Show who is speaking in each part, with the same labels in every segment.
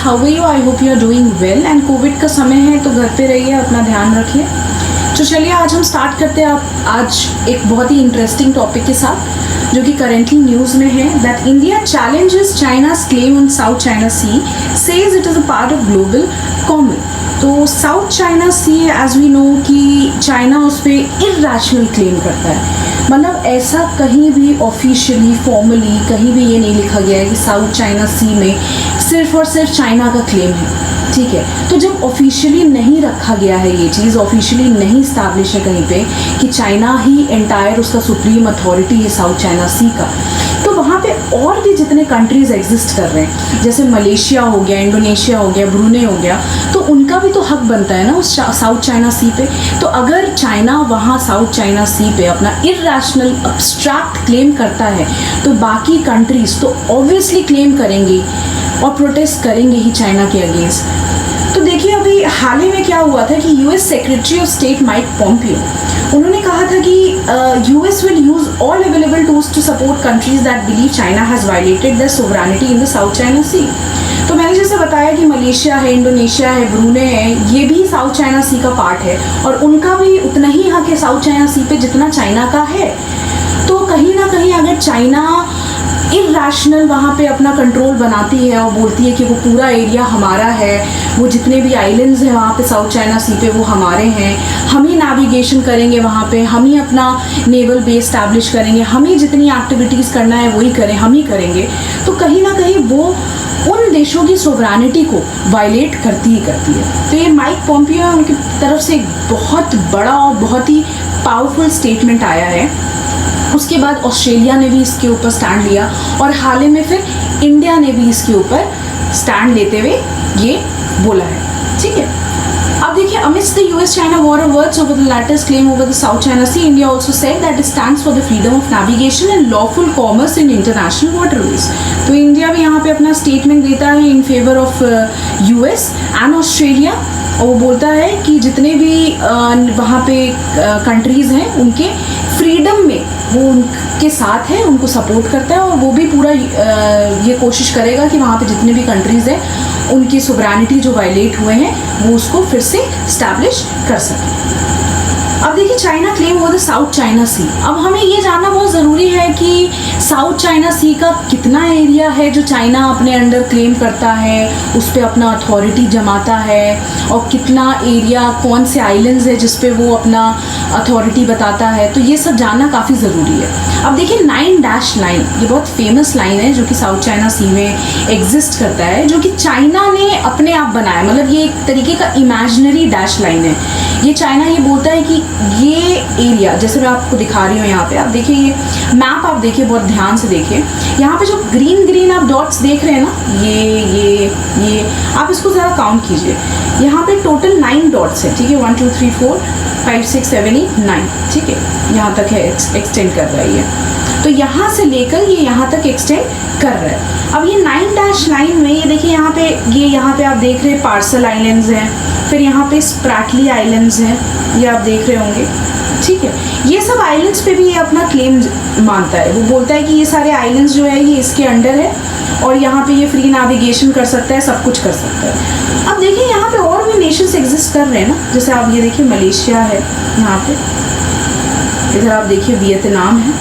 Speaker 1: How are you? I hope you are doing well. And COVID का समय है तो घर पे रहिए, अपना ध्यान रखिए। तो चलिए आज हम स्टार्ट करते हैं आज एक बहुत ही इंटरेस्टिंग टॉपिक के साथ जो कि करेंटली न्यूज़ में है। That India challenges China's claim on South China Sea, says it is a part of global common. तो South China Sea as we know कि चाइना उस पर इर्रेशनल क्लेम करता है। मतलब ऐसा कहीं भी ऑफिशियली फॉर्मली कहीं भी ये नहीं लिखा गया है कि साउथ चाइना सी में सिर्फ और सिर्फ चाइना का क्लेम है, ठीक है। तो जब ऑफिशियली नहीं रखा गया है, ये चीज़ ऑफिशियली नहीं इस्टेब्लिश है कहीं पे कि चाइना ही एंटायर उसका सुप्रीम अथॉरिटी है साउथ चाइना सी का, तो वहाँ पे और भी जितने कंट्रीज़ एग्जिस्ट कर रहे हैं, जैसे मलेशिया हो गया, इंडोनेशिया हो गया, ब्रूने हो गया, तो उनका भी तो हक बनता है ना उस साउथ चाइना सी पे। तो अगर चाइना वहाँ साउथ चाइना सी पे अपना इर्रेशनल अब्स्ट्रैक्ट क्लेम करता है तो बाकी कंट्रीज़ तो ऑब्वियसली क्लेम करेंगी और प्रोटेस्ट करेंगे ही चाइना के अगेंस्ट। तो देखिए अभी हाल ही में क्या हुआ था कि US secretary of state Mike Pompeo, उन्होंने कहा था कि US will use all available tools to support countries that believe China has violated their sovereignty in the South China Sea. तो मैंने जैसे बताया कि मलेशिया है, इंडोनेशिया है, ब्रूने है, ये भी साउथ चाइना सी का पार्ट है और उनका भी उतना ही हक है साउथ चाइना सी पे जितना चाइना का है। तो कहीं ना कहीं अगर चाइना इर्रेशनल वहाँ पे अपना कंट्रोल बनाती है और बोलती है कि वो पूरा एरिया हमारा है, वो जितने भी आइलैंड्स हैं वहाँ पे साउथ चाइना सी पे वो हमारे हैं, हम ही नेविगेशन करेंगे वहाँ पे, हम ही अपना नेवल बेस स्टैब्लिश करेंगे, हम ही जितनी एक्टिविटीज़ करना है वही करें, हम ही करेंगे, तो कहीं ना कहीं वो उन देशों की सोवरेनिटी को वायलेट करती ही करती है। तो ये माइक पॉम्पियो उनकी तरफ से एक बहुत बड़ा और बहुत ही पावरफुल स्टेटमेंट आया है। उसके बाद ऑस्ट्रेलिया ने भी इसके ऊपर स्टैंड लिया और हाल ही में फिर इंडिया ने भी इसके ऊपर स्टैंड लेते हुए ये बोला है, ठीक है। अब देखिए amidst the US-China war of words over the latter's claim over the South China Sea, India also said that it stands for the freedom of navigation and lawful commerce in international waterways. तो India भी यहाँ पे अपना statement देता है in favour of US and Australia और वो बोलता है कि जितने भी वहाँ पे कंट्रीज़ हैं उनके फ्रीडम में वो उनके साथ है, उनको सपोर्ट करता है और वो भी पूरा ये कोशिश करेगा कि वहाँ पे जितने भी कंट्रीज़ हैं उनकी सोवरेनिटी जो वायलेट हुए हैं वो उसको फिर से स्टैब्लिश कर सकें। अब देखिए China claim over the South China Sea. अब हमें ये जानना बहुत ज़रूरी है कि साउथ चाइना सी का कितना एरिया है जो चाइना अपने अंडर क्लेम करता है, उस पर अपना अथॉरिटी जमाता है और कितना एरिया, कौन से आइलैंड्स है जिस पे वो अपना अथॉरिटी बताता है, तो ये सब जानना काफ़ी ज़रूरी है। अब देखिए 9 लाइन, ये बहुत फेमस लाइन है जो कि साउथ चाइना सी में एग्जिस्ट करता है, जो कि चाइना ने अपने आप बनाया, मतलब ये एक तरीके का इमेजिनरी डैश लाइन है। ये चाइना ये बोलता है कि ये एरिया, जैसे मैं आपको दिखा रही हूँ यहाँ पे, आप देखिए ये मैप, आप देखिए बहुत ध्यान से देखिए, यहाँ पे जो ग्रीन ग्रीन आप डॉट्स देख रहे हैं ना, ये आप इसको ज़रा काउंट कीजिए। यहाँ पे टोटल 9 डॉट्स है, ठीक है, 1 2 3 4 5 6 7 8 9, ठीक है, यहाँ तक है, एक्सटेंड कर रहा है ये। तो यहाँ से लेकर ये यहाँ तक एक्सटेंड कर रहा है। अब ये 9 लाइन में ये देखिए यहाँ पे आप देख रहे हैं पार्सल आइलैंड्स हैं, फिर यहाँ पे स्प्रैटली आइलैंड्स हैं, ये आप देख रहे होंगे, ठीक है। ये सब आइलैंड्स पे भी ये अपना क्लेम मानता है, वो बोलता है कि ये सारे आइलैंड्स जो है ये इसके अंडर है और यहाँ पे ये फ्री नेविगेशन कर सकता है, सब कुछ कर सकता है। अब देखिए यहाँ पे और भी नेशंस एग्जिस्ट कर रहे हैं ना, जैसे आप ये देखिए मलेशिया है यहाँ पे, इधर आप देखिए वियतनाम है,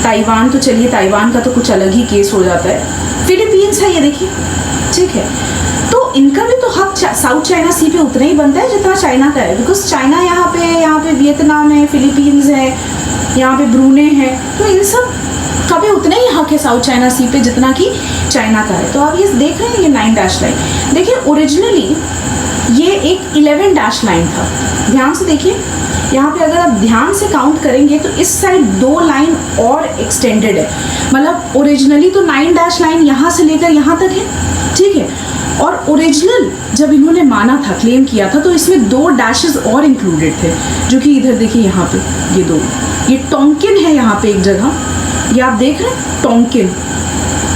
Speaker 1: ताइवान, तो चलिए ताइवान का तो कुछ अलग ही केस हो जाता है, फिलीपींस है ये देखिए, ठीक है। तो इनका भी तो हक साउथ चाइना सी पे उतना ही बनता है जितना चाइना का है, बिकॉज चाइना यहाँ पे वियतनाम है, फिलीपींस है, यहाँ पे ब्रूने है, तो इन सब का भी उतना ही हक है साउथ चाइना सी पे जितना कि चाइना का है। तो आप ये देख रहे हैं ये 9 लाइन, देखिए ओरिजिनली ये एक 11 लाइन था, ध्यान से देखिए यहाँ पे अगर आप ध्यान से काउंट करेंगे तो इस साइड 2 लाइन और एक्सटेंडेड है, मतलब ओरिजिनली तो 9 लाइन यहाँ से लेकर यहाँ तक है, ठीक है। और ओरिजिनल जब इन्होंने माना था, क्लेम किया था, तो इसमें 2 डैशेस और इंक्लूडेड थे, जो कि इधर देखिए यहाँ पे ये 2, ये टोंकिन है यहाँ पे एक जगह, ये आप देख रहे हैं टोंकिन,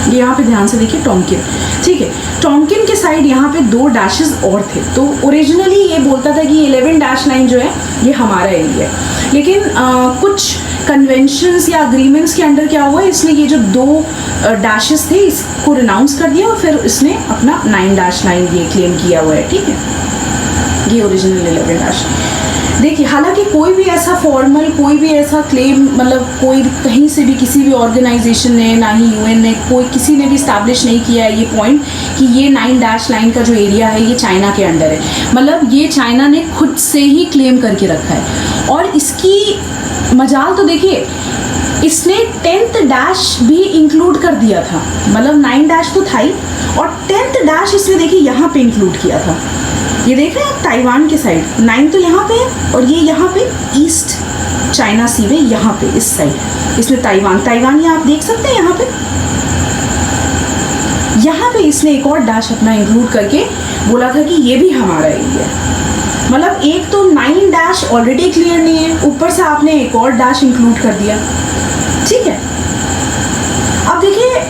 Speaker 1: ये यहाँ पे ध्यान से देखिए टोंकिन, ठीक है। टोंकिन के साइड यहाँ पे 2 डैशेस और थे, तो ओरिजिनली ये बोलता था कि 11 लाइन जो है ये हमारा एरिया है, लेकिन कुछ कन्वेंशंस या अग्रीमेंट्स के अंडर क्या हुआ, इसने ये जो 2 डैशेस थे इसको रिनाउंस कर दिया और फिर इसने अपना 9-9 ये क्लेम किया हुआ है, ठीक है, ये ओरिजिनल 11 डैश। देखिए हालांकि कोई भी ऐसा फॉर्मल, कोई भी ऐसा क्लेम, मतलब कोई कहीं से भी किसी भी ऑर्गेनाइजेशन ने, ना ही यूएन ने, कोई किसी ने भी इस्टेब्लिश नहीं किया है ये पॉइंट कि ये 9-9 का जो एरिया है ये चाइना के अंडर है। मतलब ये चाइना ने खुद से ही क्लेम करके रखा है। और इसकी मजाल तो देखिए, इसने 10th डैश भी इंक्लूड कर दिया था, मतलब 9 डैश तो था ही, और 10th डैश इसने देखिए यहाँ पे इंक्लूड किया था। ये देख रहे हैं आप ताइवान के साइड, 9 तो यहाँ पे है और ये यहाँ पे ईस्ट चाइना सी में यहाँ पे इस साइड इसने ताइवान ये आप देख सकते हैं यहाँ पे इसने एक और डैश अपना इंक्लूड करके बोला था कि ये भी हमारा एरिया है। मतलब एक तो 9 डैश ऑलरेडी क्लियर नहीं है, ऊपर से आपने एक और डैश इंक्लूड कर दिया, ठीक है। अब देखिए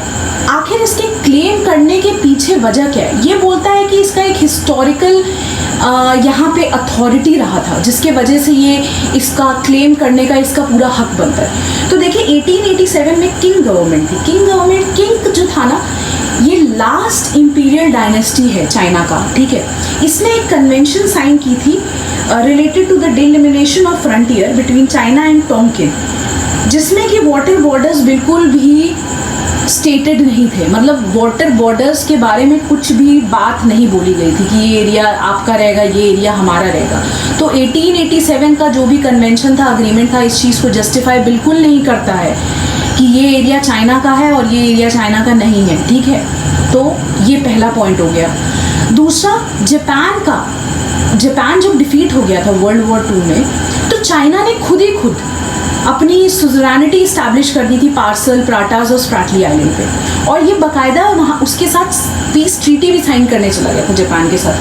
Speaker 1: आखिर इसके क्लेम करने के पीछे वजह क्या है। ये बोलता है कि इसका एक हिस्टोरिकल यहाँ पे अथॉरिटी रहा था जिसके वजह से ये इसका क्लेम करने का इसका पूरा हक बनता है। तो देखिए 1887 में किंग गवर्नमेंट थी। किंग जो था ना, ये लास्ट इंपीरियल डायनेस्टी है चाइना का, ठीक है। इसने एक कन्वेंशन साइन की थी related to the delimitation of frontier between China and Tonkin, जिसमें कि वाटर बॉर्डर्स बिल्कुल भी स्टेटेड नहीं थे। मतलब वाटर बॉर्डर्स के बारे में कुछ भी बात नहीं बोली गई थी कि ये एरिया आपका रहेगा, ये एरिया हमारा रहेगा। तो 1887 का जो भी कन्वेंशन था, अग्रीमेंट था, इस चीज़ को जस्टिफाई बिल्कुल नहीं करता है कि ये एरिया चाइना का है और ये एरिया चाइना का नहीं है, ठीक है। तो ये पहला पॉइंट हो गया। दूसरा, जापान जब डिफीट हो गया था वर्ल्ड वॉर 2 में, तो चाइना ने खुद अपनी सुजरानिटी इस्टेब्लिश कर दी थी पार्सल, प्राटास और स्प्रैटली आइलैंड पे, और ये बाकायदा वहाँ उसके साथ पीस ट्रीटी भी साइन करने चला गया था जापान के साथ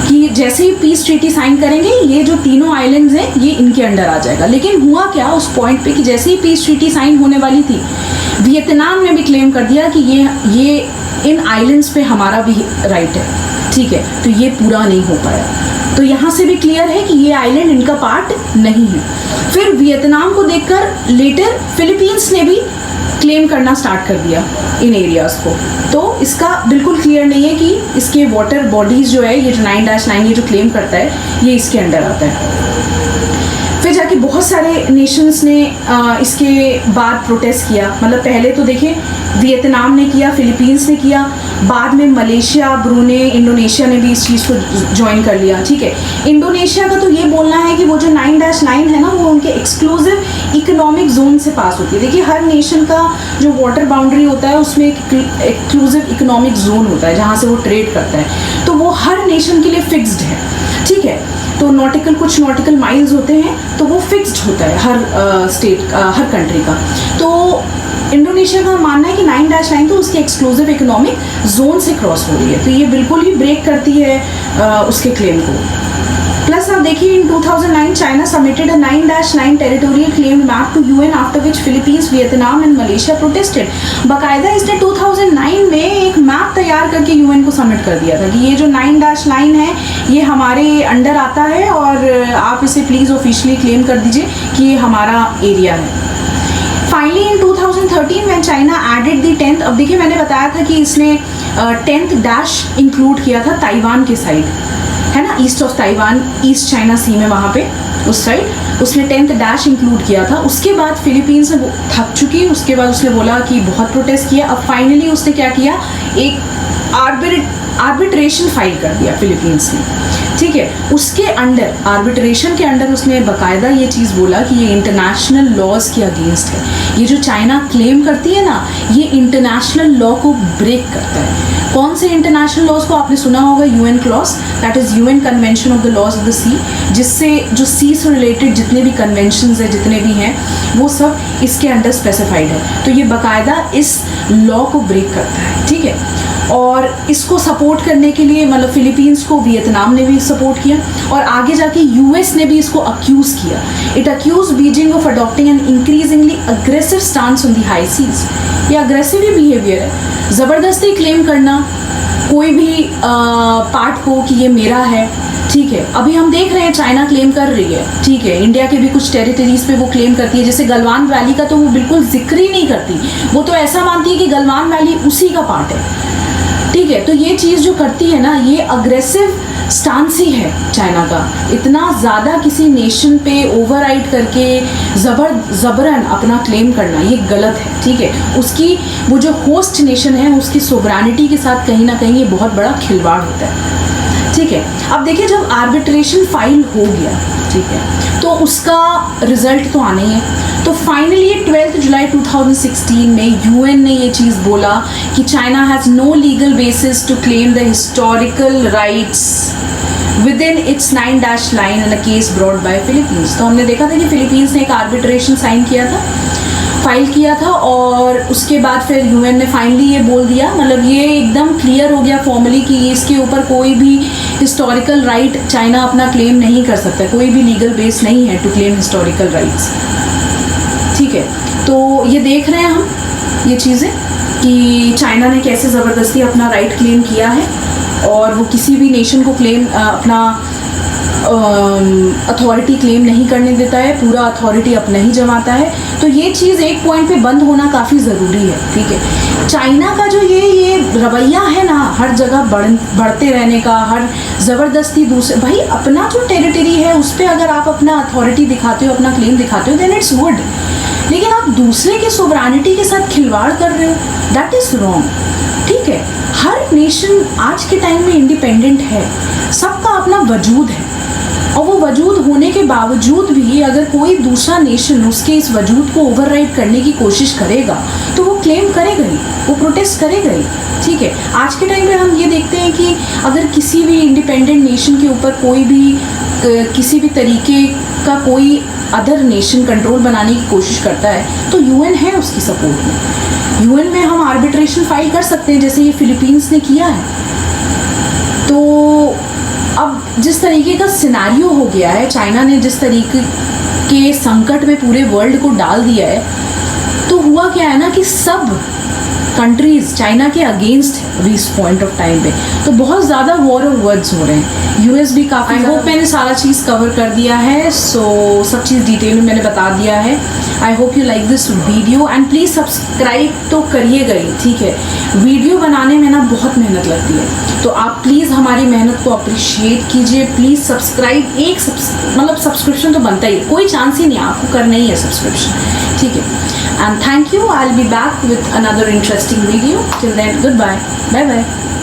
Speaker 1: कि जैसे ही पीस ट्रीटी साइन करेंगे ये जो तीनों आइलैंड्स हैं ये इनके अंडर आ जाएगा। लेकिन हुआ क्या उस पॉइंट पे कि जैसे ही पीस ट्रीटी साइन होने वाली थी, वियतनाम ने भी क्लेम कर दिया कि ये इन आइलैंड्स पे हमारा भी राइट है, ठीक है। तो ये पूरा नहीं हो पाया। तो यहाँ से भी क्लियर है कि ये आइलैंड इनका पार्ट नहीं है। फिर वियतनाम को देखकर लेटर फिलीपींस ने भी क्लेम करना स्टार्ट कर दिया इन एरियाज़ को। तो इसका बिल्कुल क्लियर नहीं है कि इसके वाटर बॉडीज़ जो है, ये जो 9-9 ये जो क्लेम करता है, ये इसके अंडर आता है। फिर जाके बहुत सारे नेशंस ने इसके बाद प्रोटेस्ट किया। मतलब पहले तो देखिए वियतनाम ने किया, फिलीपींस ने किया, बाद में मलेशिया, ब्रूने, इंडोनेशिया ने भी इस चीज़ को ज्वाइन कर लिया, ठीक है। इंडोनेशिया का तो ये बोलना है कि वो जो 9-9 है ना, वो उनके एक्सक्लूसिव इकोनॉमिक जोन से पास होती है। देखिए हर नेशन का जो वाटर बाउंड्री होता है उसमें एक एक्सक्लूसिव इकोनॉमिक जोन होता है जहाँ से वो ट्रेड करता है। तो वो हर नेशन के लिए फिक्स्ड है, ठीक है। तो कुछ नॉटिकल माइल्स होते हैं, तो वो फिक्स्ड होता है हर स्टेट का, हर कंट्री का। तो इंडोनेशिया का मानना है कि 9-9 तो उसके एक्सक्लूसिव इकोनॉमिक जोन से क्रॉस हो रही है, तो ये बिल्कुल ही ब्रेक करती है उसके क्लेम को। प्लस आप देखिए in 2009 China submitted a 9-9 territorial claim map to UN, after which Philippines, Vietnam and Malaysia protested. बाकायदा इसने 2009 में एक मैप तैयार करके यूएन को सबमिट कर दिया था कि ये जो 9-9 है ये हमारे अंडर आता है और आप इसे प्लीज़ ऑफिशियली क्लेम कर दीजिए कि ये हमारा एरिया है। Finally in 2013 when China added the 10th, अब देखिए मैंने बताया था कि इसने 10th डैश इंक्लूड किया था ताइवान के साइड, है ना, east of Taiwan, east China Sea में वहाँ पे उस साइड उसने 10th डैश इंक्लूड किया था। उसके बाद फिलीपींस से थक चुकी, उसके बाद उसने बोला कि बहुत प्रोटेस्ट किया। अब फाइनली उसने क्या किया, एक आर्बिट्रेशन फाइल कर दिया फिलीपींस ने, ठीक है। उसके अंडर, आर्बिट्रेशन के अंडर उसने बाकायदा ये चीज़ बोला कि ये इंटरनेशनल लॉज के अगेंस्ट है। ये जो चाइना क्लेम करती है ना, ये इंटरनेशनल लॉ को ब्रेक करता है। कौन से इंटरनेशनल लॉज को आपने सुना होगा, UN clause, that is UN convention of the laws of the sea, जिससे जो सी से रिलेटेड जितने भी कन्वेंशंस है, जितने भी हैं, वो सब इसके अंडर स्पेसिफाइड है। तो ये बाकायदा इस लॉ को ब्रेक करता है, ठीक है। और इसको सपोर्ट करने के लिए मतलब फिलीपींस को वियतनाम ने भी सपोर्ट किया और आगे जाके यूएस ने भी इसको अक्यूज़ किया। It accuse Beijing of adopting an increasingly aggressive stance on the high seas. ये अग्रेसिव ही बिहेवियर है, ज़बरदस्ती क्लेम करना, कोई भी पार्ट को कि ये मेरा है, ठीक है। अभी हम देख रहे हैं चाइना क्लेम कर रही है, ठीक है, इंडिया के भी कुछ टेरिटरीज पे वो क्लेम करती है। जैसे गलवान वैली का तो वो बिल्कुल जिक्र ही नहीं करती, वो तो ऐसा मानती है कि गलवान वैली उसी का पार्ट है, ठीक है। तो ये चीज़ जो करती है ना, ये अग्रेसिव स्टांस ही है चाइना का। इतना ज़्यादा किसी नेशन पे ओवरराइड करके ज़बरन अपना क्लेम करना, ये गलत है, ठीक है। उसकी वो जो होस्ट नेशन है उसकी सोवरेनिटी के साथ कहीं ना कहीं ये बहुत बड़ा खिलवाड़ होता है, ठीक है। अब देखिए, जब आर्बिट्रेशन फाइल हो गया, ठीक है, तो उसका रिजल्ट तो आना ही है। तो फाइनली 12 जुलाई 2016 में यूएन ने ये चीज़ बोला कि China has no legal basis to claim the historical rights within its 9- line in a case brought by Philippines. तो हमने देखा था कि फिलीपींस ने एक आर्बिट्रेशन साइन किया था, फाइल किया था, और उसके बाद फिर यूएन ने फाइनली ये बोल दिया, मतलब ये एकदम क्लियर हो गया फॉर्मली कि इसके ऊपर कोई भी हिस्टोरिकल राइट चाइना अपना क्लेम नहीं कर सकता, कोई भी लीगल बेस नहीं है टू क्लेम हिस्टोरिकल राइट्स, ठीक है। तो ये देख रहे हैं हम ये चीज़ें कि चाइना ने कैसे ज़बरदस्ती अपना राइट क्लेम किया है, और वो किसी भी नेशन को क्लेम अपना अथॉरिटी क्लेम नहीं करने देता है, पूरा अथॉरिटी अपना ही जमाता है। तो ये चीज़ एक पॉइंट पे बंद होना काफ़ी ज़रूरी है, ठीक है। चाइना का जो ये रवैया है ना, हर जगह बढ़ते रहने का, हर ज़बरदस्ती दूसरे, भाई अपना जो टेरिटरी है उस पर अगर आप अपना अथॉरिटी दिखाते हो, अपना क्लेम दिखाते हो, देन इट्स गुड, लेकिन आप दूसरे के सोवरेनिटी के साथ खिलवाड़ कर रहे हो, दैट इज़ रॉन्ग, ठीक है। हर नेशन आज के टाइम में इंडिपेंडेंट है, सबका अपना वजूद है, और वो वजूद होने के बावजूद भी अगर कोई दूसरा नेशन उसके इस वजूद को ओवरराइड करने की कोशिश करेगा तो वो क्लेम करेगा ही, वो प्रोटेस्ट करेगा ही, ठीक है। आज के टाइम में हम ये देखते हैं कि अगर किसी भी इंडिपेंडेंट नेशन के ऊपर कोई भी किसी भी तरीके का कोई अदर नेशन कंट्रोल बनाने की कोशिश करता है तो यूएन है उसकी सपोर्ट में। यूएन में हम आर्बिट्रेशन फाइल कर सकते हैं, जैसे ये फिलीपींस ने किया है। तो अब जिस तरीके का सिनेरियो हो गया है, चाइना ने जिस तरीके के संकट में पूरे वर्ल्ड को डाल दिया है, तो हुआ क्या है ना कि सब कंट्रीज चाइना के अगेंस्ट है अभी इस पॉइंट ऑफ टाइम पे। तो बहुत ज़्यादा वॉर ऑफ वर्ड्स हो रहे हैं, यूएस भी काफ़ी। आई होप मैंने सारा चीज़ कवर कर दिया है, सो सब चीज़ डिटेल में मैंने बता दिया है। आई hope you like this video and please subscribe तो करिएगा ही, ठीक है। वीडियो बनाने में ना बहुत मेहनत लगती है, तो आप प्लीज़ हमारी मेहनत को अप्रिशिएट कीजिए। प्लीज़ सब्सक्राइब, मतलब सब्सक्रिप्शन तो बनता ही है, कोई चांस ही नहीं आपको करना ही है सब्सक्रिप्शन, ठीक है। And thank you. I'll be back with another interesting video. Till then, goodbye. Bye bye.